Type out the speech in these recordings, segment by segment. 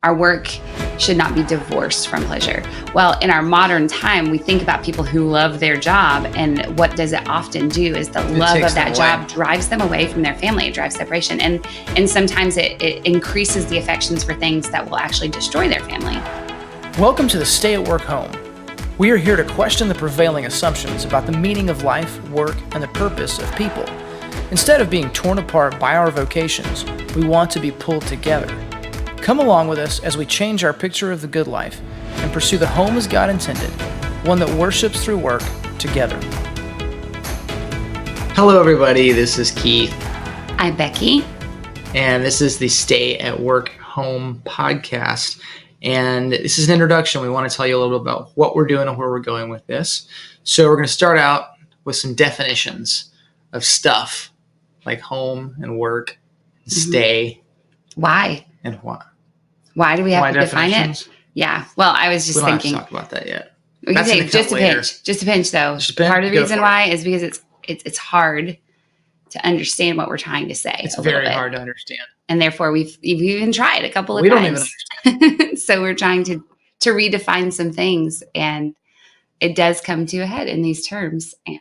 Our work should not be divorced from pleasure. Well, in our modern time, we think about people who love their job, and what does it often do is the love of that job drives them away from their family. It drives separation. And sometimes it increases the affections for things that will actually destroy their family. Welcome to the Stay at Work Home. We are here to question the prevailing assumptions about the meaning of life, work, and the purpose of people. Instead of being torn apart by our vocations, we want to be pulled together. Come along with us as we change our picture of the good life and pursue the home as God intended, one that worships through work together. Hello, everybody. This is Keith. I'm Becky. And this is the Stay at Work Home podcast. And this is an introduction. We want to tell you a little bit about what we're doing and where we're going with this. So we're going to start out with some definitions of stuff like home and work, and stay. Why? And why. Why do we have to define it? Yeah. Well, I was just thinking. We don't have to talk about that yet. We can say just a pinch. Just a pinch, though. Part of the reason why is because it's hard to understand what we're trying to say. It's very hard to understand. And therefore, we've even tried a couple of times. We don't even understand. So we're trying to redefine some things, and it does come to a head in these terms and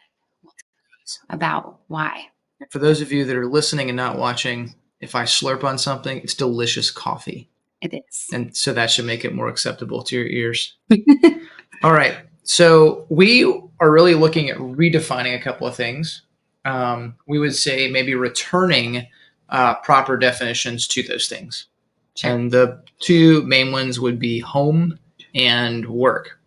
about why. For those of you that are listening and not watching, if I slurp on something, it's delicious coffee. It is. And so that should make it more acceptable to your ears. All right. So we are really looking at redefining a couple of things. We would say maybe returning proper definitions to those things. Sure. And the two main ones would be home and work.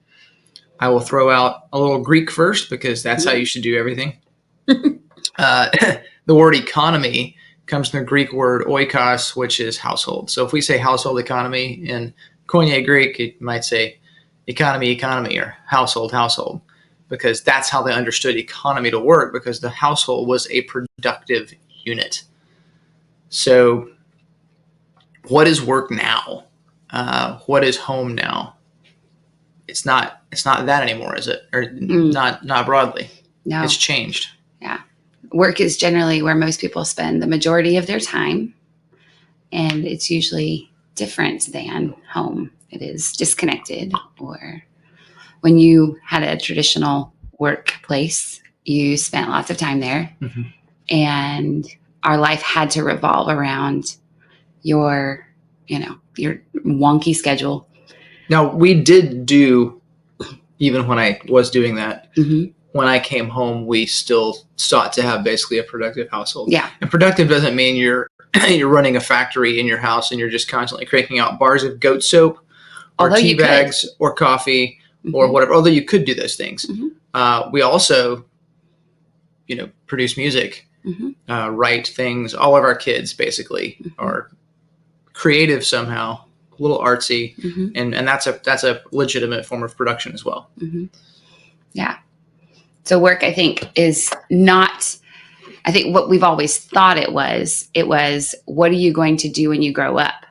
I will throw out a little Greek first because that's how you should do everything. The word economy comes from the Greek word oikos, which is household. So if we say household economy in Koine Greek, it might say economy, or household, because that's how they understood economy to work, because the household was a productive unit. So what is work now? What is home now? It's not that anymore, is it? Or not broadly. No. It's changed. Yeah. Work is generally where most people spend the majority of their time, and it's usually different than home. It is disconnected, or when you had a traditional workplace, you spent lots of time there, and our life had to revolve around your wonky schedule. Now, we did do, even when I was doing that, when I came home, we still sought to have basically a productive household. Yeah. And productive doesn't mean you're running a factory in your house and you're just constantly cranking out bars of goat soap or tea bags or coffee or whatever, although you could do those things. We also, produce music, write things. All of our kids basically are creative somehow, a little artsy, and that's a legitimate form of production as well. Yeah. So work, I think, is not, I think what we've always thought it was, what are you going to do when you grow up?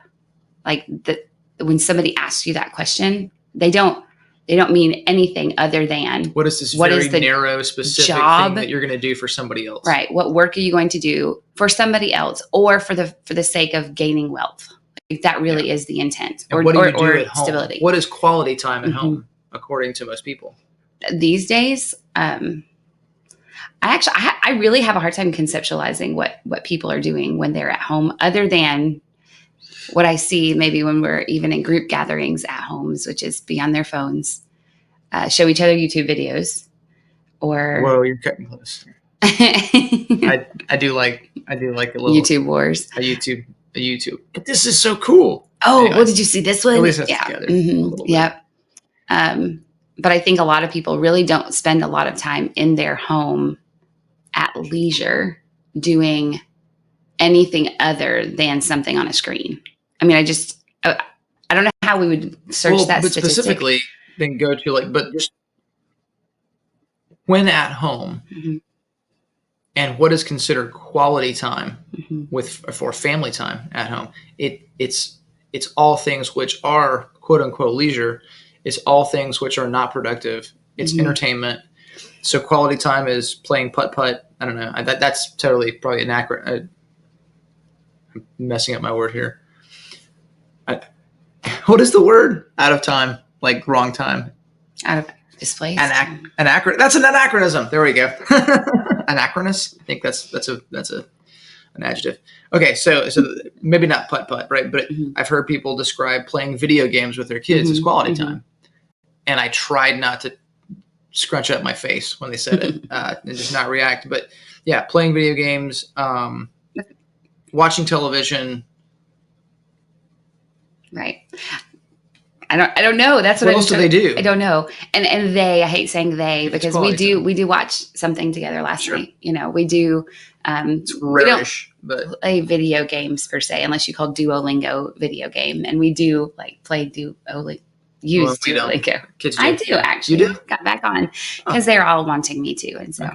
Like when somebody asks you that question, they don't mean anything other than what is this very narrow, specific thing that you're going to do for somebody else? Right. What work are you going to do for somebody else, or for the sake of gaining wealth? Like that really is the intent. And what do you do at home? Stability. What is quality time at home, according to most people? These days, I really have a hard time conceptualizing what people are doing when they're at home, other than what I see maybe when we're even in group gatherings at homes, which is be on their phones, show each other YouTube videos, or whoa, you're cutting close. I do like a little YouTube wars. A YouTube. But this is so cool. Oh, anyways, well, did you see this one? At least that's together. Yep. But I think a lot of people really don't spend a lot of time in their home at leisure doing anything other than something on a screen. I mean, I don't know how we would search that but statistic. Specifically, then go to but just when at home, and what is considered quality time for family time at home. It's all things which are quote unquote leisure. It's all things which are not productive. It's entertainment. So quality time is playing putt-putt. I don't know. That's totally probably inaccurate. I'm messing up my word here. what is the word? Out of time, like wrong time. Out of displays. That's an anachronism. There we go. Anachronous. I think that's an adjective. Okay, so maybe not putt-putt, right? But I've heard people describe playing video games with their kids as quality time. And I tried not to scrunch up my face when they said it and just not react. But yeah, playing video games, watching television. Right. I don't know. That's what else do they do? I don't know. And I hate saying they because we do watch something together last night. You know, we do. It's rarish, but play video games per se, unless you call Duolingo video game, and we do play Duolingo. Use Duolingo. Kids do. I do actually. You do? Got back on because they're all wanting me to, and so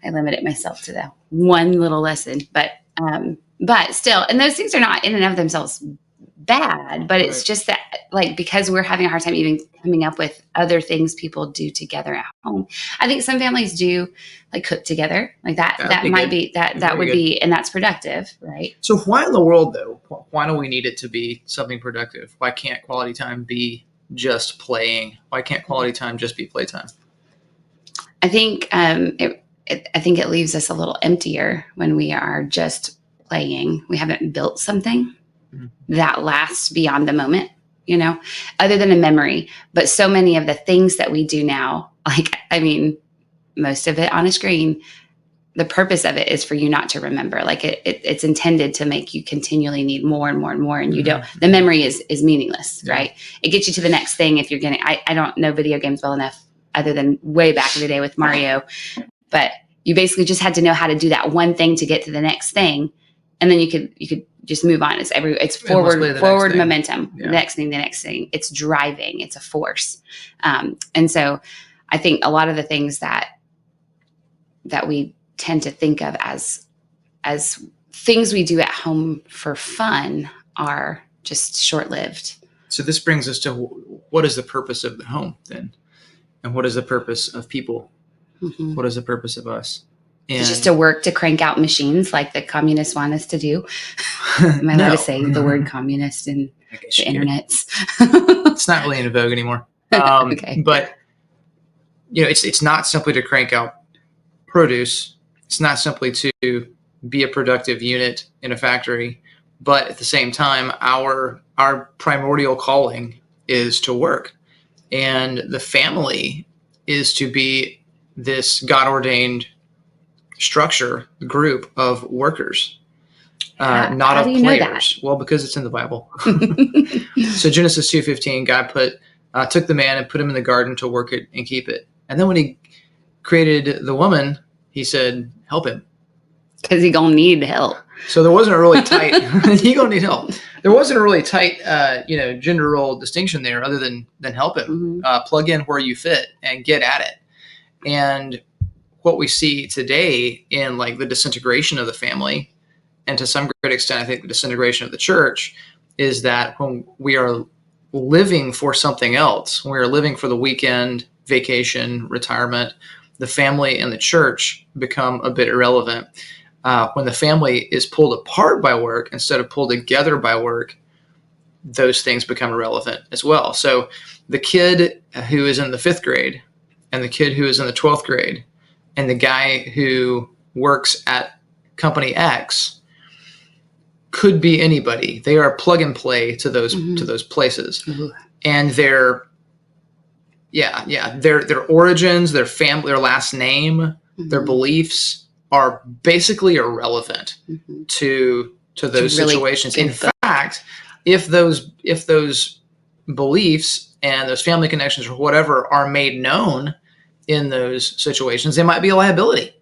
I limited myself to the one little lesson. But still, and those things are not in and of themselves bad, but it's just that because we're having a hard time even coming up with other things people do together at home. I think some families do cook together that might be that would be, and that's productive, right? So why in the world though, why do we need it to be something productive? Why can't quality time be just playing? Why can't quality time just be playtime? I think I think it leaves us a little emptier when we are just playing. We haven't built something that lasts beyond the moment, other than a memory. But so many of the things that we do now, most of it on a screen, the purpose of it is for you not to remember. It's intended to make you continually need more and more and more. And you don't, the memory is meaninless, right? It gets you to the next thing. If you're getting, I don't know video games well enough other than way back in the day with Mario, but you basically just had to know how to do that one thing to get to the next thing. And then you could just move on. It's forward momentum. Yeah. The next thing. It's driving. It's a force. And so I think a lot of the things that we tend to think of as things we do at home for fun are just short-lived. So this brings us to what is the purpose of the home then? And what is the purpose of people? What is the ppurpose of us? And just to work to crank out machines like the communists want us to do. Am I allowed to say the word communist in the internets? It's not really in vogue anymore. Okay. But it's not simply to crank out produce. It's not simply to be a productive unit in a factory. But at the same time, our primordial calling is to work. And the family is to be this God-ordained structure, group of workers, not of players. Know that? Well, because it's in the Bible. So Genesis 2:15, God took the man and put him in the garden to work it and keep it. And then when he created the woman, he said, help him. Because he's going to need help. So there wasn't a really tight, he going to need help. There wasn't a really tight, gender role distinction there other than help him. Plug in where you fit and get at it. And what we see today in the disintegration of the family, and to some great extent, I think the disintegration of the church, is that when we are living for something else, when we are living for the weekend, vacation, retirement, the family and the church become a bit irrelevant. When the family is pulled apart by work instead of pulled together by work, those things become irrelevant as well. So the kid who is in the 5th grade and the kid who is in the 12th grade and the guy who works at company X could be anybody. They are plug and play to those places. And their origins, their family, their last name, their beliefs are basically irrelevant to those situations. In fact, if those beliefs and those family connections or whatever are made known in those situations, they might be a liability.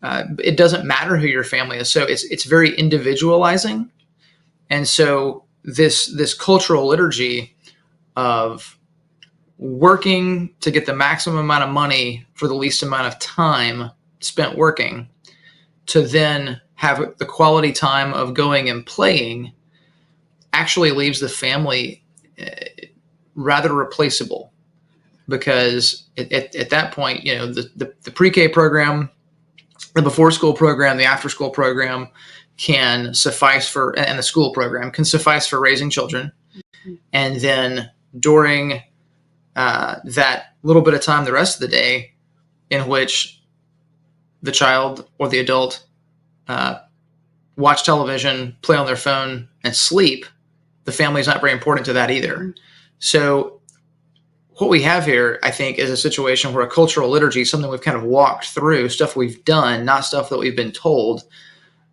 It doesn't matter who your family is. So it's very individualizing. And so this cultural liturgy of working to get the maximum amount of money for the least amount of time spent working, to then have the quality time of going and playing, actually leaves the family rather replaceable. Because at that point, the pre-K program, the before school program, the after school program can suffice for, and the school program can suffice for raising children. And then during that little bit of time the rest of the day in which the child or the adult watch television, play on their phone, and sleep, the family is not very important to that either. So what we have here, I think, is a situation where a cultural liturgy, something we've kind of walked through, stuff we've done, not stuff that we've been told,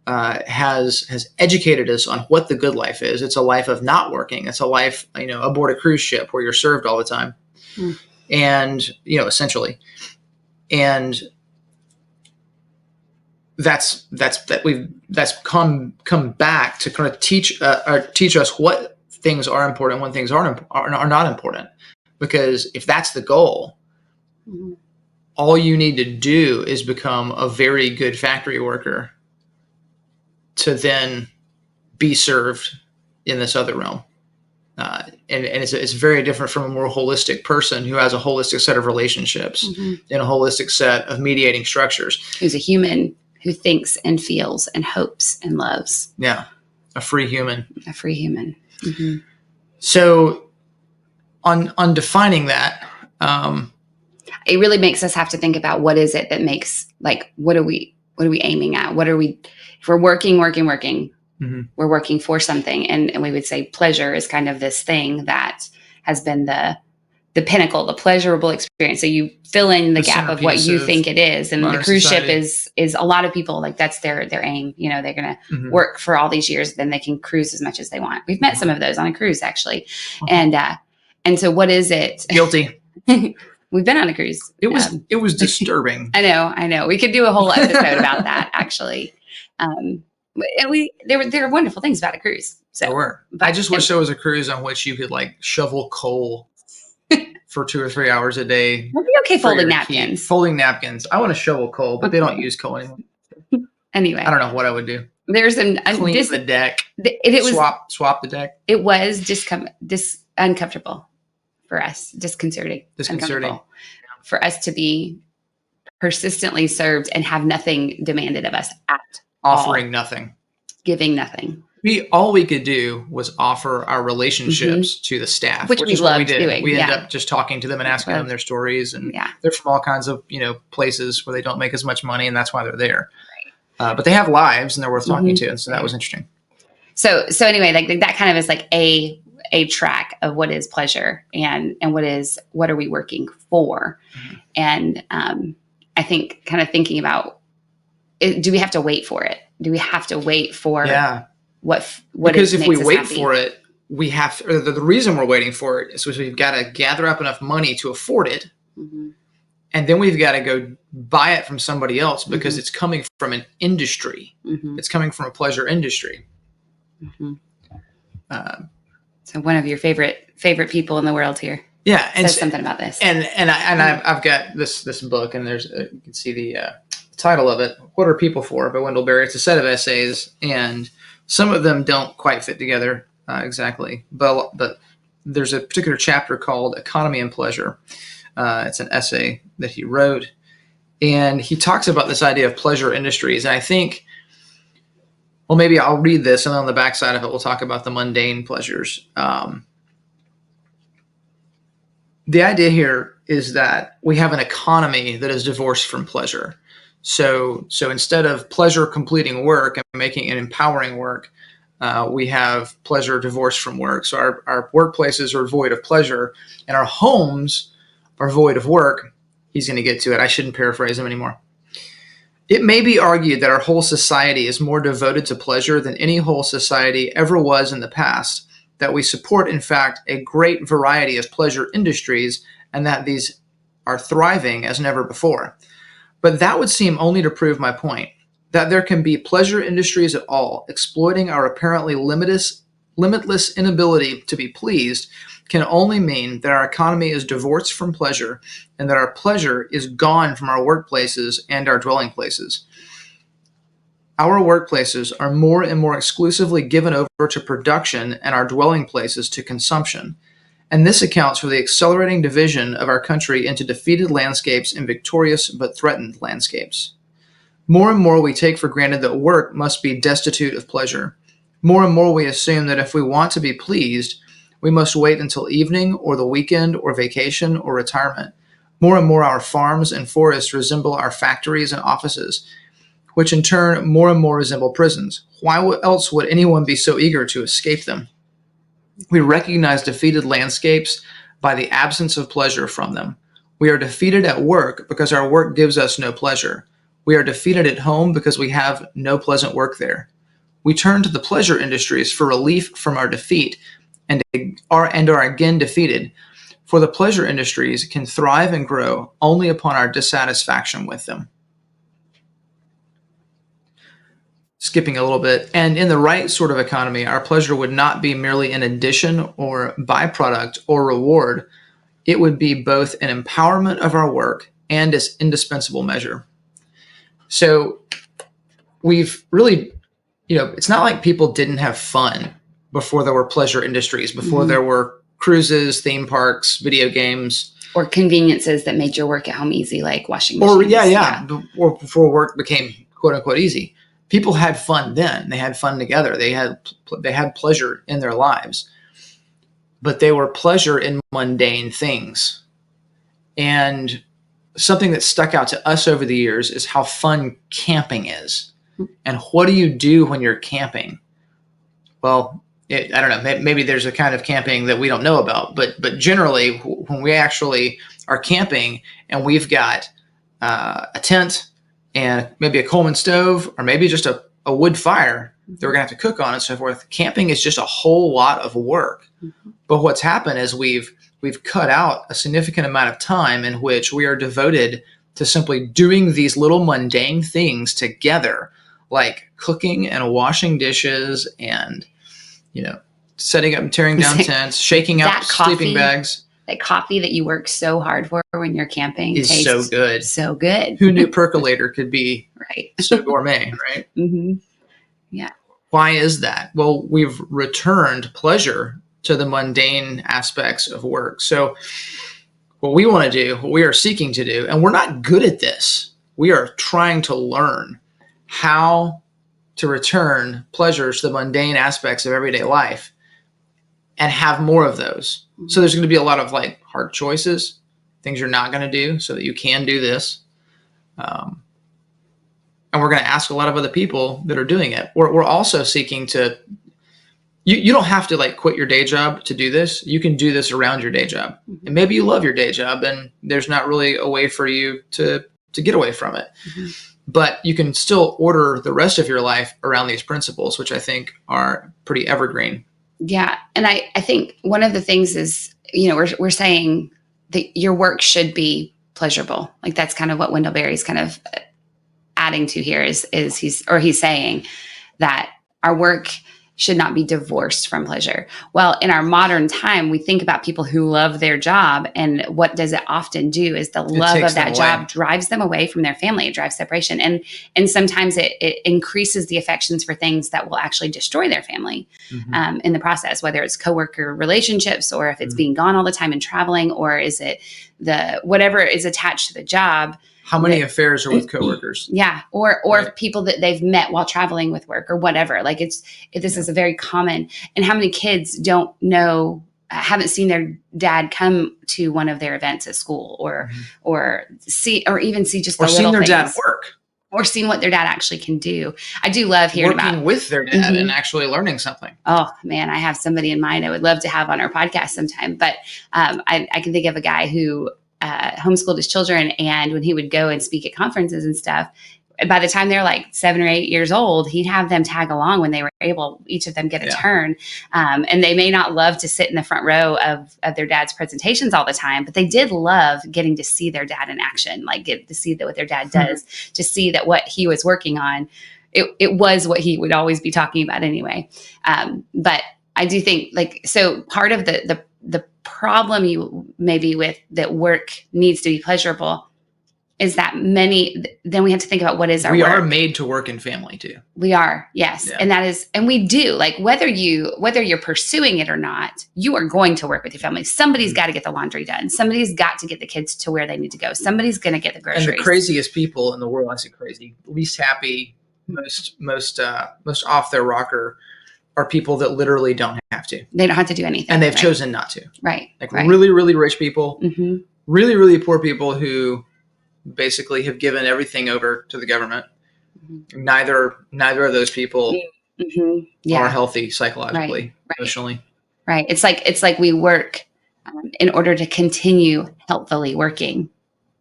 has educated us on what the good life is. It's a life of not working. It's a life, aboard a cruise ship where you're served all the time. And, essentially. And that's come back to kind of teach us what things are important, when things are not important. Because if that's the goal, all you need to do is become a very good factory worker to then be served in this other realm. And it's very different from a more holistic person who has a holistic set of relationships and a holistic set of mediating structures. Who's a human who thinks and feels and hopes and loves. Yeah. A free human. A free human. Mm-hmm. So on defining that, it really makes us have to think about what is it that makes, like, what are we aiming at? If we're working, we're working for something. And we would say pleasure is kind of this thing that has been the pinnacle, the pleasurable experience. So you fill in the gap of what you think it is. And the cruise ship is a lot of people, like, that's their aim. They're going to work for all these years, then they can cruise as much as they want. We've met some of those on a cruise, actually. And so what is it? Guilty. We've been on a cruise. It was disturbing. I know. We could do a whole episode about that, actually. There were wonderful things about a cruise. So, there were. I just wish there was a cruise on which you could, like, shovel coal for 2 or 3 hours a day. I'd be okay folding napkins. Folding napkins. I want to shovel coal, but they don't use coal anymore. Anyway, I don't know what I would do. There's clean the deck. It was swap the deck. It was uncomfortable for us, disconcerting for us to be persistently served and have nothing demanded of us at offering all. Nothing, giving nothing. All we could do was offer our relationships to the staff, which is what we did. Doing. We ended up just talking to them and asking them their stories, and they're from all kinds of places where they don't make as much money, and that's why they're there. Right. But they have lives, and they're worth talking to, and so that was interesting. So anyway, like that kind of is like a track of what is pleasure and what are we working for, and I think kind of thinking about, do we have to wait for it? Do we have to wait for what because if we wait for it, we have to, or the reason we're waiting for it is because we've got to gather up enough money to afford it, and then we've got to go buy it from somebody else because it's coming from an industry. It's coming from a pleasure industry. So one of your favorite people in the world here, and says something about this. And I've got this book, and there's you can see the title of it, "What Are People For?" by Wendell Berry. It's a set of essays, and some of them don't quite fit together exactly, but there's a particular chapter called "Economy and Pleasure." It's an essay that he wrote, and he talks about this idea of pleasure industries. And I think, well, maybe I'll read this, and on the backside of it, we'll talk about the mundane pleasures. The idea here is that we have an economy that is divorced from pleasure. So instead of pleasure completing work and making and empowering work, we have pleasure divorced from work. So our workplaces are void of pleasure, and our homes are void of work. He's going to get to it. I shouldn't paraphrase him anymore. It may be argued that our whole society is more devoted to pleasure than any whole society ever was in the past, that we support, in fact, a great variety of pleasure industries, and that these are thriving as never before. But that would seem only to prove my point, that there can be pleasure industries at all, exploiting our apparently limitless inability to be pleased, can only mean that our economy is divorced from pleasure and that our pleasure is gone from our workplaces and our dwelling places. Our workplaces are more and more exclusively given over to production and our dwelling places to consumption. And this accounts for the accelerating division of our country into defeated landscapes and victorious but threatened landscapes. More and more we take for granted that work must be destitute of pleasure. More and more we assume that if we want to be pleased, We must wait until evening or the weekend or vacation or retirement. More and more our farms and forests resemble our factories and offices, which in turn more and more resemble prisons. Why else would anyone be so eager to escape them? We recognize defeated landscapes by the absence of pleasure from them. We are defeated at work because our work gives us no pleasure. We are defeated at home because we have no pleasant work there. We turn to the pleasure industries for relief from our defeat and are again defeated, for the pleasure industries can thrive and grow only upon our dissatisfaction with them. Skipping a little bit, and in the right sort of economy, our pleasure would not be merely an addition or byproduct or reward. It would be both an empowerment of our work and its indispensable measure. So we've really, it's not like people didn't have fun before there were pleasure industries, before there were cruises, theme parks, video games. Or conveniences that made your work at home easy, like washing machines. Or before work became quote unquote easy. People had fun then. They had fun together. They had pleasure in their lives, but they were pleasure in mundane things. And something that stuck out to us over the years is how fun camping is. And what do you do when you're camping? Well, I don't know. Maybe there's a kind of camping that we don't know about, but generally, when we actually are camping and we've got a tent and maybe a Coleman stove, or maybe just a wood fire that we're gonna have to cook on and so forth. Camping is just a whole lot of work. But what's happened is we've cut out a significant amount of time in which we are devoted to simply doing these little mundane things together, like cooking and washing dishes and, setting up and tearing down tents, shaking out sleeping bags. That coffee that you work so hard for when you're camping is so good. So good. Who knew percolator could be right? So gourmet, right? Mm-hmm. Yeah. Why is that? Well, we've returned pleasure to the mundane aspects of work. So what we want to do, what we are seeking to do, and we're not good at this. We are trying to learn how to return pleasures to the mundane aspects of everyday life and have more of those. So there's going to be a lot of hard choices, things you're not going to do so that you can do this. And we're going to ask a lot of other people that are doing it. We're also seeking to, you don't have to quit your day job to do this. You can do this around your day job. And maybe you love your day job and there's not really a way for you to get away from it. But you can still order the rest of your life around these principles, which I think are pretty evergreen. Yeah. And I think one of the things is, we're saying that your work should be pleasurable. That's kind of what Wendell Berry's kind of adding to here is he's saying that our work should not be divorced from pleasure. Well, in our modern time, we think about people who love their job, and what does it often do is the love of that job drives them away from their family. It drives separation. And sometimes it increases the affections for things that will actually destroy their family in the process, whether it's coworker relationships or if it's being gone all the time and traveling, or is it whatever is attached to the job. How many affairs are with coworkers? Yeah. Or people that they've met while traveling with work or whatever. This is a very common, and how many kids don't know, haven't seen their dad come to one of their events at school or even see just the little seen their things. Dad work. Or seen what their dad actually can do. I do love hearing working about with their dad and actually learning something. Oh man, I have somebody in mind I would love to have on our podcast sometime. But I can think of a guy who homeschooled his children, and when he would go and speak at conferences and stuff, by the time they're 7 or 8 years old, he'd have them tag along when they were able, each of them get a turn. And they may not love to sit in the front row of their dad's presentations all the time, but they did love getting to see their dad in action, get to see what their dad does, to see that what he was working on, it was what he would always be talking about anyway. But I do think so part of the problem you maybe with that work needs to be pleasurable is that then we have to think about what is our work. We are made to work in family too. We are, yes. Yeah. And that is, and we do, whether you're pursuing it or not, you are going to work with your family. Somebody's got to get the laundry done. Somebody's got to get the kids to where they need to go. Somebody's going to get the groceries. And the craziest people in the world, I say crazy, least happy, most off their rocker are people that literally don't have to. They don't have to do anything. And they've chosen not to. Right. Like right. really, really rich people, Mm-hmm. really, really poor people who basically have given everything over to the government. Mm-hmm. Neither of those people are healthy psychologically, emotionally. Right. It's like we work in order to continue healthfully working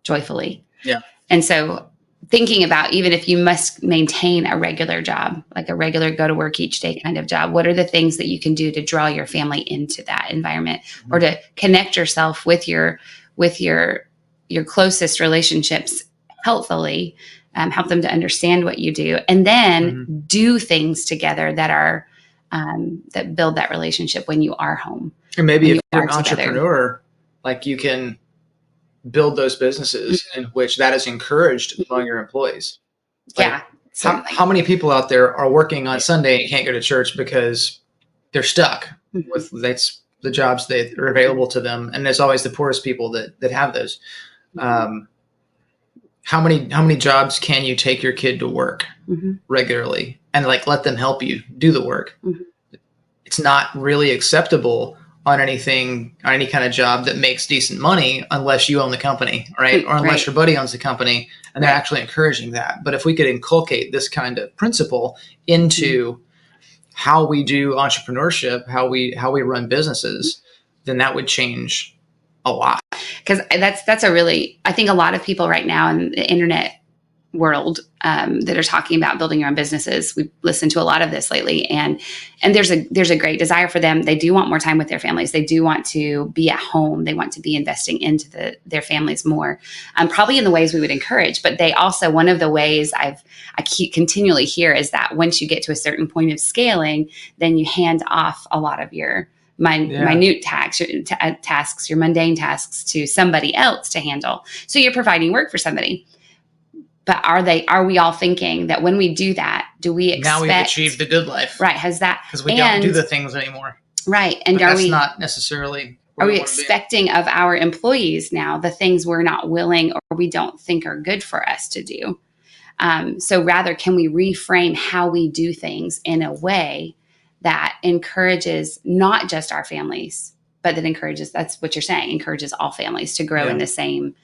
joyfully. Yeah. And so thinking about, even if you must maintain a regular job, like a regular go to work each day kind of job, what are the things that you can do to draw your family into that environment, or to connect yourself with your closest relationships healthfully, help them to understand what you do, and then do things together that are that build that relationship when you are home. And maybe if you're an entrepreneur, like you can build those businesses in which that is encouraged among your employees. Like, how many people out there are working on Sunday and can't go to church because they're stuck with that's the jobs that are available to them, and there's always the poorest people that have those. How many jobs can you take your kid to work regularly and like let them help you do the work? It's not really acceptable on any kind of job that makes decent money unless you own the company, right? Or unless your buddy owns the company and they're actually encouraging that. But if we could inculcate this kind of principle into how we do entrepreneurship, how we run businesses, then that would change a lot. Because that's I think a lot of people right now in the internet world that are talking about building your own businesses. We've listened to a lot of this lately, and there's a great desire for them. They do want more time with their families. They do want to be at home. They want to be investing into their families more, probably in the ways we would encourage. But they also, one of the ways I keep continually hear is that once you get to a certain point of scaling, then you hand off a lot of your minute tasks, your mundane tasks, to somebody else to handle. So you're providing work for somebody. But are we all thinking that when we do that, do we expect... Now we've achieved the good life. Right. Has that... Because we don't do the things anymore. Right. And that's not necessarily... Are we expecting of our employees now the things we're not willing or we don't think are good for us to do? So rather, can we reframe how we do things in a way that encourages not just our families, but that encourages, that's what you're saying, encourages all families to grow in the same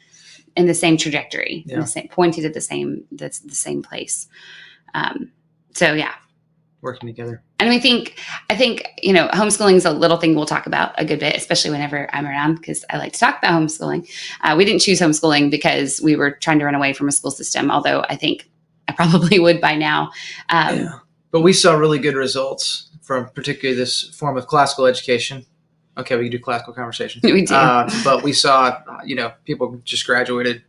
trajectory, in the same, pointed at the same place. So yeah, working together. And I think homeschooling is a little thing we'll talk about a good bit, especially whenever I'm around, because I like to talk about homeschooling. We didn't choose homeschooling because we were trying to run away from a school system, although I think I probably would by now. But we saw really good results from particularly this form of classical education. Okay, we can do classical conversation. We do. But we saw, people just graduated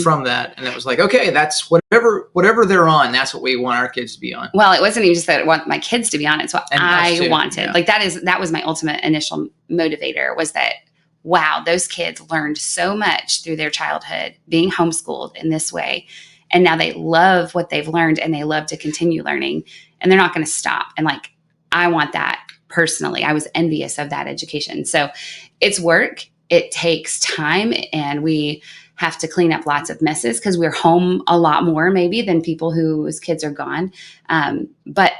from that. And it was like, okay, that's whatever they're on, that's what we want our kids to be on. Well, it wasn't even just that I want my kids to be on. It's what I wanted. Yeah. Like that was my ultimate initial motivator, was that, wow, those kids learned so much through their childhood being homeschooled in this way. And now they love what they've learned and they love to continue learning, and they're not going to stop. And I want that. Personally, I was envious of that education. So it's work. It takes time, and we have to clean up lots of messes because we're home a lot more maybe than people whose kids are gone. But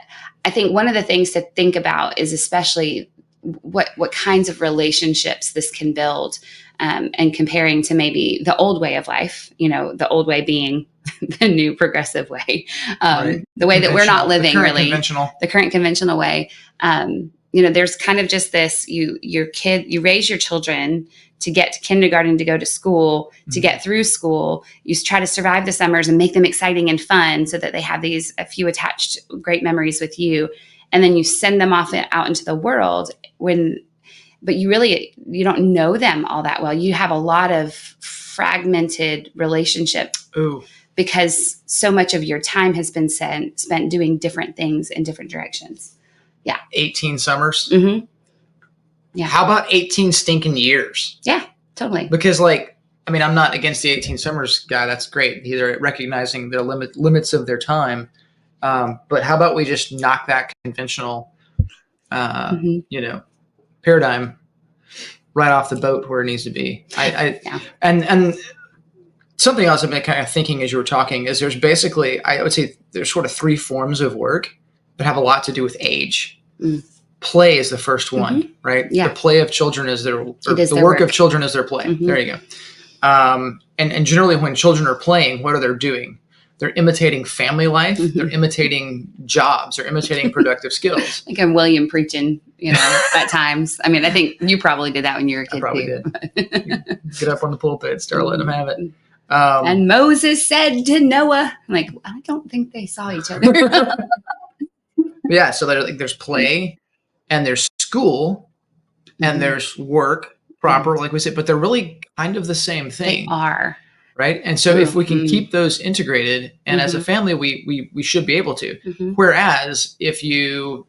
I think one of the things to think about is especially what kinds of relationships this can build, and comparing to maybe the old way of life, the old way being the new progressive way, the way that we're not living, really the current conventional way. There's kind of just this, you raise your children to get to kindergarten, to go to school, to get through school. You try to survive the summers and make them exciting and fun so that they have a few attached great memories with you. And then you send them off out into the world but you don't know them all that well. You have a lot of fragmented relationship. Ooh. Because so much of your time has been spent doing different things in different directions. Yeah. 18 summers. Mm-hmm. Yeah. How about 18 stinking years? Yeah, totally. Because I'm not against the 18 summers guy. That's great. They're recognizing their limits of their time. But how about we just knock that conventional, paradigm right off the boat where it needs to be. And something else I've been kind of thinking as you were talking is there's basically, I would say there's sort of three forms of work that have a lot to do with age. play is the first one, right? Yeah. The play of children is the their work of children is their play. Mhm. There you go. And generally when children are playing, what are they doing? They're imitating family life. They're imitating jobs. They're imitating productive skills. Like I'm William preaching, at times. I mean, I think you probably did that when you were a kid. I probably too. did. Get up on the pulpit, start letting them have it. And Moses said to Noah, I'm like, I don't think they saw each other. Yeah, so there's play and there's school and there's work proper, like we said, but they're really kind of the same thing. They are. Right. And so if we can keep those integrated, and as a family, we should be able to. Whereas if you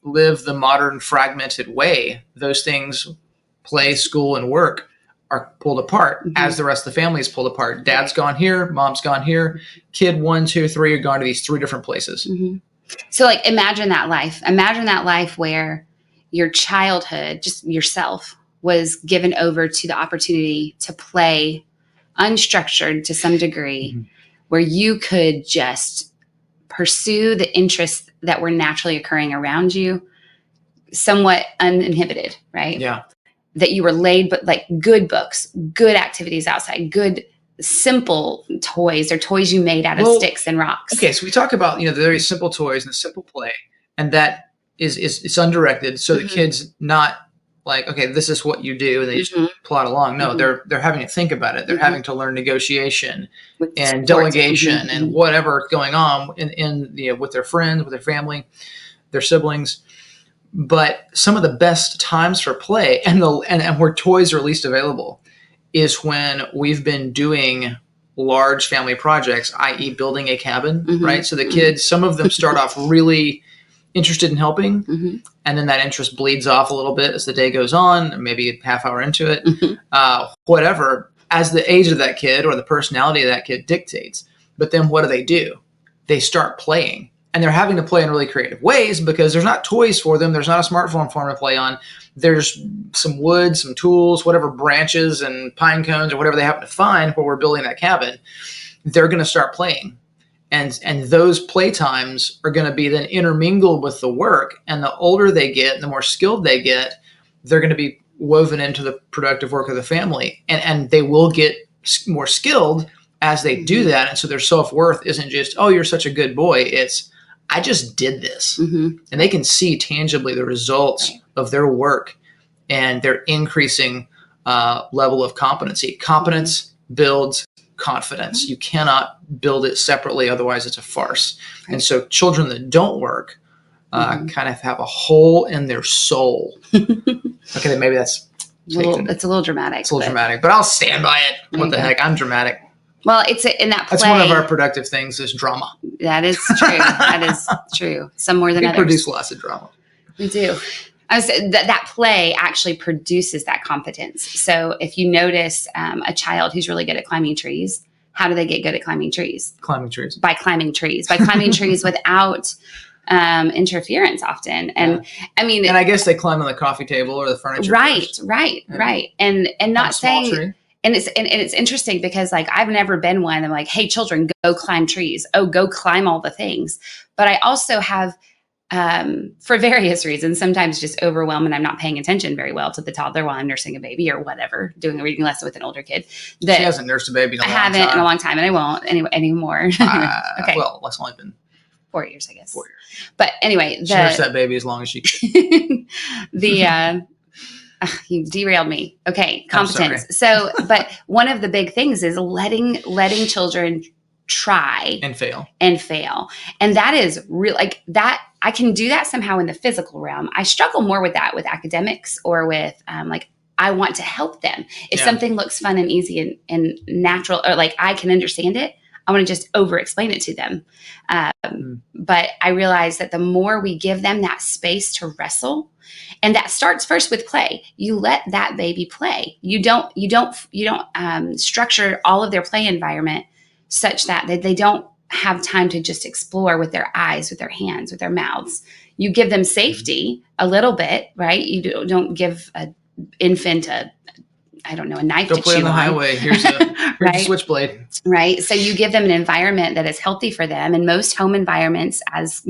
live the modern fragmented way, those things, play, school, and work, are pulled apart as the rest of the family is pulled apart. Dad's gone here, mom's gone here, kid 1, 2, 3 are gone to these 3 different places. So like imagine that life. Imagine that life where your childhood, just yourself, was given over to the opportunity to play unstructured to some degree, where you could just pursue the interests that were naturally occurring around you, somewhat uninhibited, right? Yeah. That you were laid, but like good books, good activities outside, good simple toys or toys you made out of sticks and rocks. Okay, so we talk about the very simple toys and the simple play, and that is it's undirected, so the kids not like, okay, this is what you do, and they just plod along. No, they're having to think about it. They're having to learn negotiation and delegation and whatever going on in with their friends, with their family, their siblings. But some of the best times for play and where toys are least available is when we've been doing large family projects, i.e. building a cabin, right? So the kids, some of them start off really interested in helping, and then that interest bleeds off a little bit as the day goes on, maybe a half hour into it, whatever, as the age of that kid or the personality of that kid dictates. But then what do? They start playing. And they're having to play in really creative ways because there's not toys for them. There's not a smartphone for them to play on. There's some wood, some tools, whatever branches and pine cones or whatever they happen to find where we're building that cabin. They're going to start playing. And those play times are going to be then intermingled with the work. And the older they get and the more skilled they get, they're going to be woven into the productive work of the family. And they will get more skilled as they do that. And so their self-worth isn't just, oh, you're such a good boy. It's, I just did this. And they can see tangibly the results of their work and their increasing level of competency. Competence builds confidence. You cannot build it separately. Otherwise, it's a farce. And so children that don't work kind of have a hole in their soul. Okay, maybe that's it's a little dramatic. It's a little dramatic, but I'll stand by it. What the heck? I'm dramatic. Well, it's in that play. That's one of our productive things is drama. That is true. That is true. Some more than others. We produce lots of drama. We do. I was that play actually produces that competence. So if you notice a child who's really good at climbing trees, how do they get good at climbing trees? Climbing trees. By climbing trees. By climbing trees without interference often. And I mean, and I guess they climb on the coffee table or the furniture. Right. And not saying. Tree. And it's interesting because like I've never been one. I'm like, hey, children, go climb trees. Oh, go climb all the things. But I also have, for various reasons, sometimes just overwhelmed and I'm not paying attention very well to the toddler while I'm nursing a baby or whatever, doing a reading lesson with an older kid. She hasn't nursed a baby in a long time. I haven't in a long time, and I won't anymore. Okay. Well, it's only been 4 years, I guess. 4 years. But anyway, she nursed that baby as long as she could. You derailed me. Okay. Competence. So, but one of the big things is letting children try and fail. And that is real, like that. I can do that somehow in the physical realm. I struggle more with that with academics or with, like, I want to help them. If something looks fun and easy and natural, or like I can understand it, I want to just over explain it to them. But I realize that the more we give them that space to wrestle, and that starts first with play. You let that baby play. You don't structure all of their play environment such that they don't have time to just explore with their eyes, with their hands, with their mouths. You give them safety a little bit, right? You don't give an infant a knife to chew on. Don't play on the highway. Here's a switchblade. Right. So you give them an environment that is healthy for them. And most home environments, as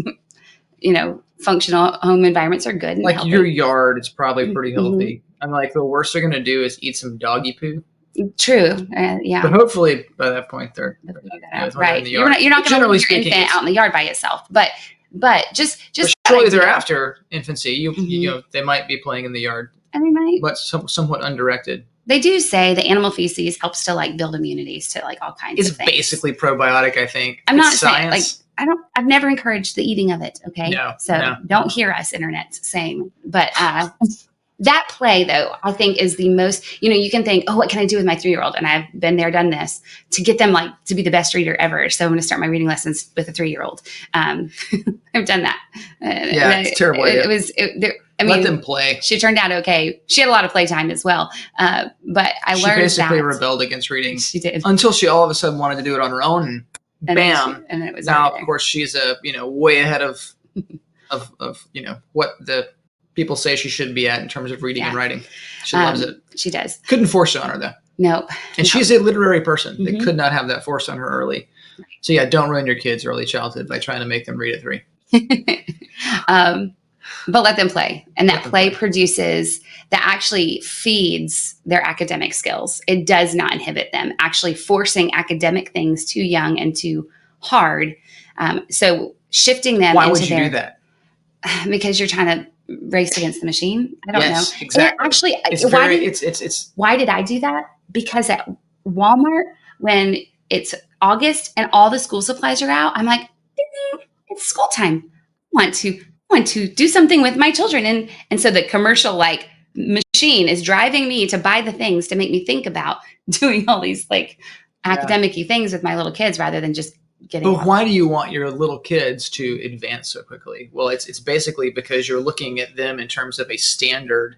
functional home environments are good and Like healthy. your yard is probably pretty Mhm. healthy. I'm like, the worst they're going to do is eat some doggy poo. True. Yeah. But hopefully by that point they're They'll not figure that good out. when they're in Right. the You're yard. not going to Generally leave your speaking, infant out in the yard by itself, but just but that surely they're idea. after infancy. You they might be playing in the yard, And they might. but somewhat undirected. They do say the animal feces helps to like build immunities to like all kinds It's of things. basically probiotic, I think. I'm It's not saying like science. I've never encouraged the eating of it. Okay. No, So no. don't hear us internet saying, but that play though, I think is the most, you can think, oh, what can I do with my 3-year-old? And I've been there, done this to get them like to be the best reader ever. So I'm going to start my reading lessons with a 3-year-old. I've done that. Yeah, it's terrible. Let them play. She turned out okay. She had a lot of playtime as well. But She learned basically that. rebelled against reading. She did. Until she all of a sudden wanted to do it on her own, and bam. And it was now, of course, she's way ahead of what the people say she should be at in terms of reading and writing. She loves it. She does. Couldn't force it on her though. Nope. And she's a literary person. They could not have that forced on her early. Right. So yeah, don't ruin your kids' early childhood by trying to make them read at 3. But let them play. And that play produces, that actually feeds their academic skills. It does not inhibit them. Actually forcing academic things too young and too hard. So shifting them Why into would you do that? Because you're trying to race against the machine. I don't know. Exactly. Actually, it's why did I do that? Because at Walmart, when it's August and all the school supplies are out, I'm like, it's school time. I want to do something with my children. And so the commercial like machine is driving me to buy the things to make me think about doing all these like academic-y things with my little kids rather than just getting. But why do you want your little kids to advance so quickly? Well, it's basically because you're looking at them in terms of a standard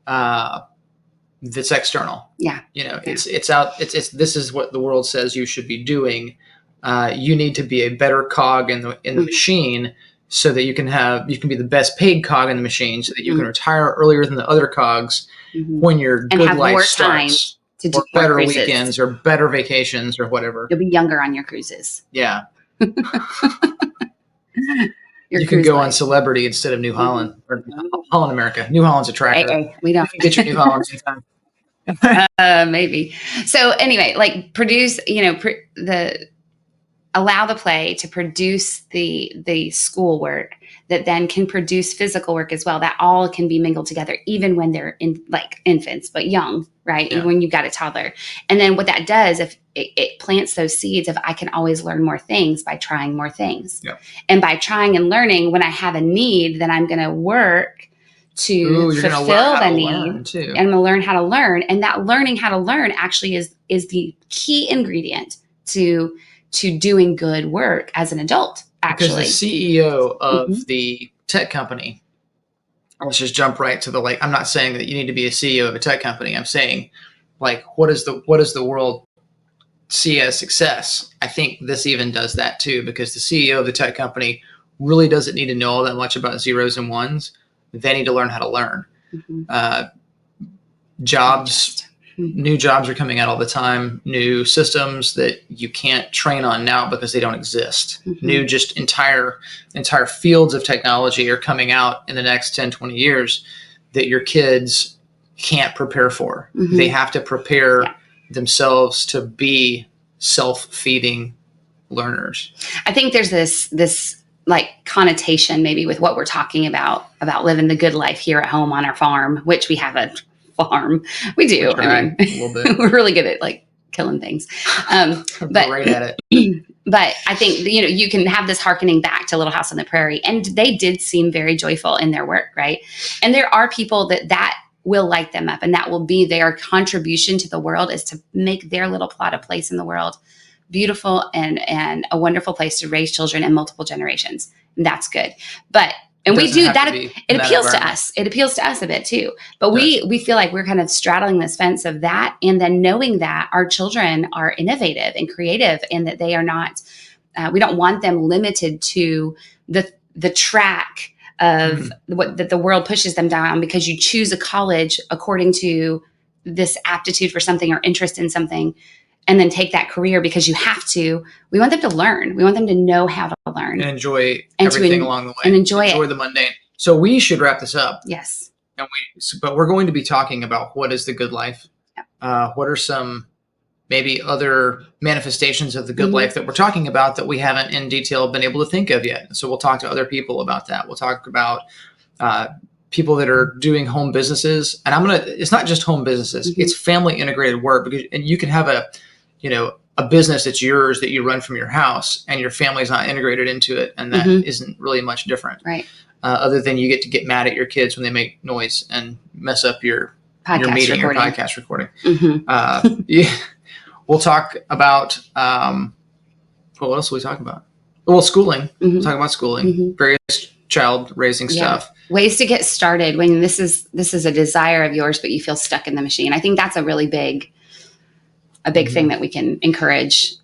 that's external. Yeah. It's out. It's this is what the world says you should be doing. You need to be a better cog in the machine so that you can be the best paid cog in the machine so that you can retire earlier than the other cogs when your good life starts. To do better weekends or better vacations or whatever. You'll be younger on your cruises. Yeah. You can go on Celebrity instead of New Holland or Holland America. New Holland's a tracker. Hey, we don't get your New Holland anytime. Maybe. So anyway, like produce, allow the play to produce the schoolwork that then can produce physical work as well. That all can be mingled together, even when they're in like infants, but young, right? Yeah. Even when you've got a toddler. And then what that does, if it plants those seeds of, I can always learn more things by trying more things. Yeah. And by trying and learning, when I have a need, then I'm going to work to fulfill the need. And I'm going to learn how to learn. And that learning how to learn actually is the key ingredient to doing good work as an adult. Actually, because the CEO of the tech company, let's just jump right to I'm not saying that you need to be a CEO of a tech company. I'm saying, what does the world see as success? I think this even does that too, because the CEO of the tech company really doesn't need to know all that much about zeros and ones. They need to learn how to learn. New jobs are coming out all the time, new systems that you can't train on now because they don't exist. New just entire fields of technology are coming out in the next 10, 20 years that your kids can't prepare for. They have to prepare themselves to be self-feeding learners. I think there's this like connotation maybe with what we're talking about living the good life here at home on our farm, which we have a farm. We do. I mean, a little bit. We're really good at like killing things. But great at it. But I think, you can have this hearkening back to Little House on the Prairie, and they did seem very joyful in their work. Right. And there are people that will light them up, and that will be their contribution to the world, is to make their little plot of place in the world beautiful and a wonderful place to raise children in multiple generations. And that's good. And we do that. It appeals to us. It appeals to us a bit too. But we feel like we're kind of straddling this fence of that. And then knowing that our children are innovative and creative, and that they are not, we don't want them limited to the track of that the world pushes them down, because you choose a college according to this aptitude for something or interest in something. and then take that career because you have to. We want them to learn. We want them to know how to learn. And enjoy everything along the way. And enjoy the mundane. So we should wrap this up. Yes. But we're going to be talking about what is the good life. Yep. What are some maybe other manifestations of the good life that we're talking about that we haven't in detail been able to think of yet. So we'll talk to other people about that. We'll talk about people that are doing home businesses. And it's not just home businesses, it's family integrated work, and you can have a business that's yours that you run from your house and your family's not integrated into it. And that isn't really much different. Right. Other than you get to get mad at your kids when they make noise and mess up your meeting or podcast recording. Yeah. We'll talk about, what else will we talk about? Well, schooling. We'll talk about schooling, various child raising stuff. Ways to get started when this is a desire of yours, but you feel stuck in the machine. I think that's a really big thing that we can encourage.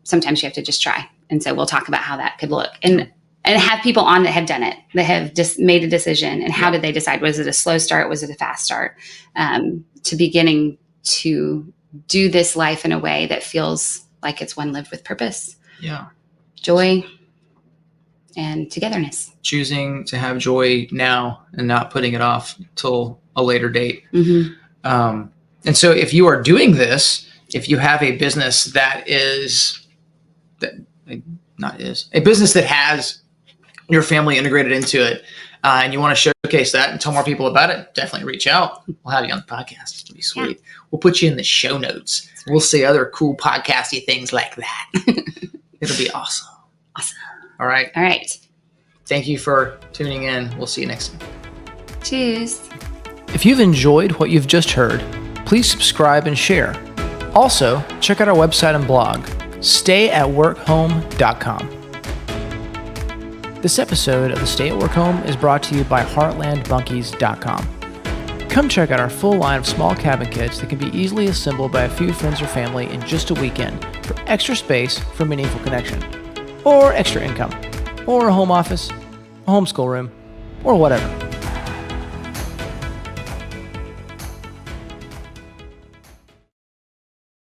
Sometimes you have to just try. And so we'll talk about how that could look and have people on that have done it, that have just made a decision. And how did they decide? Was it a slow start? Was it a fast start? To beginning to do this life in a way that feels like it's one lived with purpose, joy, and togetherness. Choosing to have joy now and not putting it off till a later date. And so if you are doing this, if you have a business that has your family integrated into it, and you want to showcase that and tell more people about it, definitely reach out. We'll have you on the podcast. It'll be sweet. Yeah. We'll put you in the show notes. Right. We'll say other cool podcasty things like that. It'll be awesome. Awesome. All right. All right. Thank you for tuning in. We'll see you next time. Cheers. If you've enjoyed what you've just heard, please subscribe and share. Also, check out our website and blog, stayatworkhome.com. This episode of the Stay at Work Home is brought to you by heartlandbunkies.com. Come check out our full line of small cabin kits that can be easily assembled by a few friends or family in just a weekend for extra space for meaningful connection, or extra income, or a home office, a homeschool room, or whatever.